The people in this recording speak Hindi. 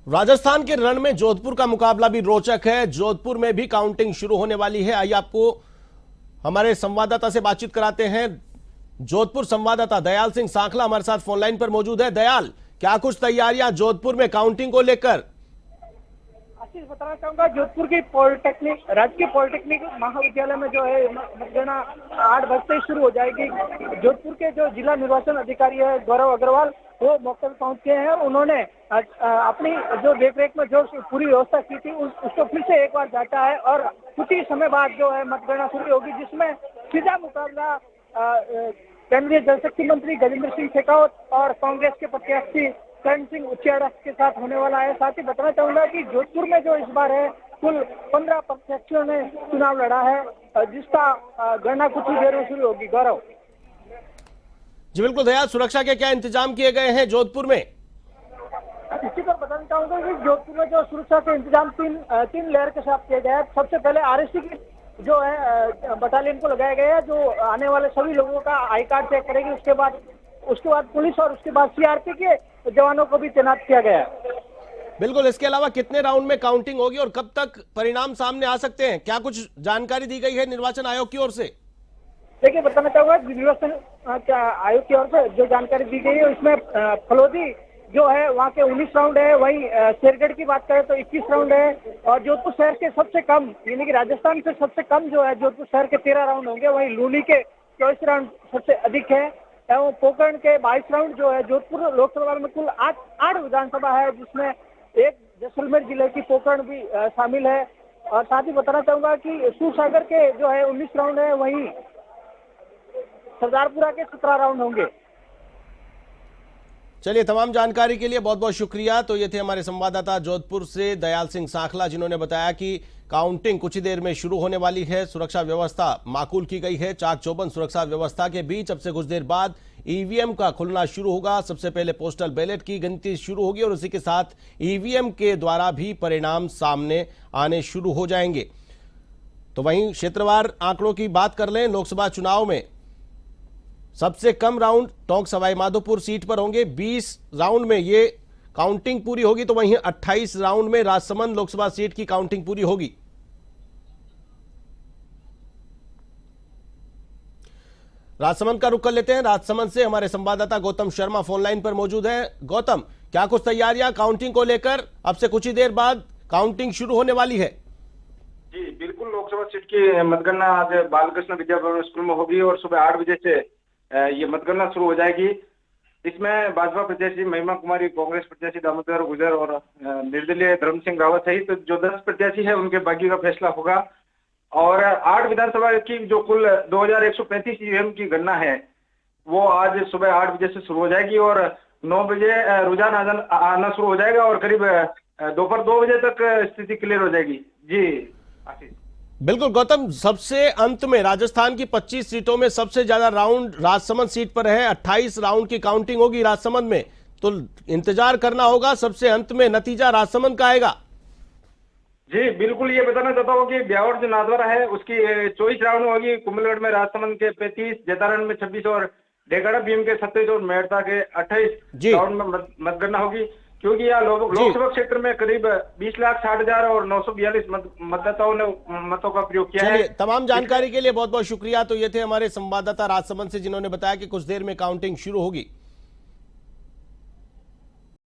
राजस्थान के रण में जोधपुर का मुकाबला भी रोचक है। जोधपुर में भी काउंटिंग शुरू होने वाली है। आइए आपको हमारे संवाददाता से बातचीत कराते हैं। जोधपुर संवाददाता दयाल सिंह सांखला हमारे साथ फोनलाइन पर मौजूद है। दयाल, क्या कुछ तैयारियां जोधपुर में काउंटिंग को लेकर? आशीष, बताना चाहूंगा जोधपुर की पॉलिटेक्निक राजकीय पॉलिटेक्निक महाविद्यालय में जो है मतगणना 8 बजे से शुरू हो जाएगी। जोधपुर के जो जिला निर्वाचन अधिकारी है गौरव अग्रवाल, वो मौके पर पहुंच गए हैं और उन्होंने अपनी जो देखरेख में जो पूरी व्यवस्था की थी उसको फिर से एक बार जांचा है और कुछ ही समय बाद जो है मतगणना शुरू होगी, जिसमें सीधा मुकाबला केंद्रीय जल शक्ति मंत्री गजेंद्र सिंह शेखावत और कांग्रेस के प्रत्याशी करण सिंह उचियारा के साथ होने वाला है। साथ ही बताना चाहूंगा कि जोधपुर में जो इस बार है कुल 15 प्रत्याशियों ने चुनाव लड़ा है, जिसका गणना कुछ ही देर में शुरू होगी। गौरव जी बिल्कुल दयाल, सुरक्षा के क्या इंतजाम किए गए हैं जोधपुर में? इसी पर बताना चाहूंगा कि जोधपुर में जो सुरक्षा के इंतजाम तीन लेयर के साथ किए गए हैं। सबसे पहले आरएससी की जो है बटालियन को लगाया गया है, जो आने वाले सभी लोगों का आई कार्ड चेक करेगी। उसके बाद पुलिस और उसके बाद सीआरपी के जवानों को भी तैनात किया गया है। बिल्कुल, इसके अलावा कितने राउंड में काउंटिंग होगी और कब तक परिणाम सामने आ सकते हैं? क्या कुछ जानकारी दी गई है निर्वाचन आयोग की ओर से? देखिए, बताना चाहूंगा निर्वाचन आयोग की ओर से जो जानकारी दी गई है उसमें फलोदी जो है वहाँ के 19 राउंड है, वहीं शेरगढ़ की बात करें तो 21 राउंड है और जोधपुर शहर के सबसे कम यानी कि राजस्थान से सबसे कम जो है जोधपुर शहर के 13 राउंड होंगे, वहीं लूनी के 24 राउंड सबसे अधिक है एवं पोकरण के 22 राउंड जो है। जोधपुर लोकसभा में कुल 8 विधानसभा है, जिसमें एक जैसलमेर जिले की पोकरण भी शामिल है। और साथ ही बताना चाहूंगा कि सूरसागर के जो है 19 राउंड है, वहीं सरदारपुरा के 17 राउंड होंगे। चलिए, तमाम जानकारी के लिए बहुत बहुत शुक्रिया। तो ये थे हमारे संवाददाता जोधपुर से दयाल सिंह सांखला, जिन्होंने बताया कि काउंटिंग कुछ ही देर में शुरू होने वाली है। सुरक्षा व्यवस्था माकूल की गई है। चाक चौबंद सुरक्षा व्यवस्था के बीच अब से कुछ देर बाद ईवीएम का खुलना शुरू होगा। सबसे पहले पोस्टल बैलेट की गिनती शुरू होगी और उसी के साथ ईवीएम के द्वारा भी परिणाम सामने आने शुरू हो जाएंगे। तो वहीं क्षेत्रवार आंकड़ों की बात कर लें, लोकसभा चुनाव में सबसे come round Tonk Sawai Madhopur seat पर होंगे। 20 राउंड में ये काउंटिंग पूरी होगी, तो वहीं 28 राउंड में राजसमंद लोकसभा सीट की काउंटिंग पूरी होगी। राजसमंद का रुख कर लेते हैं। राजसमंद से हमारे संवाददाता गौतम शर्मा फोनलाइन पर मौजूद है। गौतम, क्या कुछ तैयारियां काउंटिंग को लेकर? अब से कुछ ही देर बाद काउंटिंग शुरू होने वाली है। जी बिल्कुल, लोकसभा सीट की मतगणना आज बालकृष्ण विद्याभवन स्कूल में होगी और सुबह 8 बजे से ये मतगणना शुरू हो जाएगी। इसमें भाजपा प्रत्याशी महिमा कुमारी, कांग्रेस प्रत्याशी दामोदर गुजर और निर्दलीय धर्म सिंह रावत सहित जो 10 प्रत्याशी है उनके भाग्य का फैसला होगा। और 8 विधानसभा की जो कुल 2135 ईवीएम की गणना है वो आज सुबह 8 बजे से शुरू हो जाएगी और 9 बजे रुझान आना शुरू हो जाएगा और करीब दोपहर 2 बजे तक स्थिति क्लियर हो जाएगी। जी आशीष। बिल्कुल गौतम, सबसे अंत में राजस्थान की 25 सीटों में सबसे ज्यादा राउंड राजसमंद सीट पर है। 28 राउंड की काउंटिंग होगी राजसमंद में, तो इंतजार करना होगा। सबसे अंत में नतीजा राजसमंद का आएगा। जी बिल्कुल, ये बताना चाहता हूँ कि ब्यावर जो नादवारा है उसकी 24 राउंड होगी। कुंभलगढ़ में राजसमंद के 35, जैतारण में 26 और ढेगड़ा भीम के 27 और मेड़ता के 28 राउंड में मतगणना होगी। क्योंकि यहाँ लोकसभा क्षेत्र में करीब 20,60,000 और 942 मतदाताओं ने मतों का प्रयोग किया है। तमाम जानकारी के लिए बहुत बहुत शुक्रिया। तो ये थे हमारे संवाददाता राजसमंद से, जिन्होंने बताया कि कुछ देर में काउंटिंग शुरू होगी।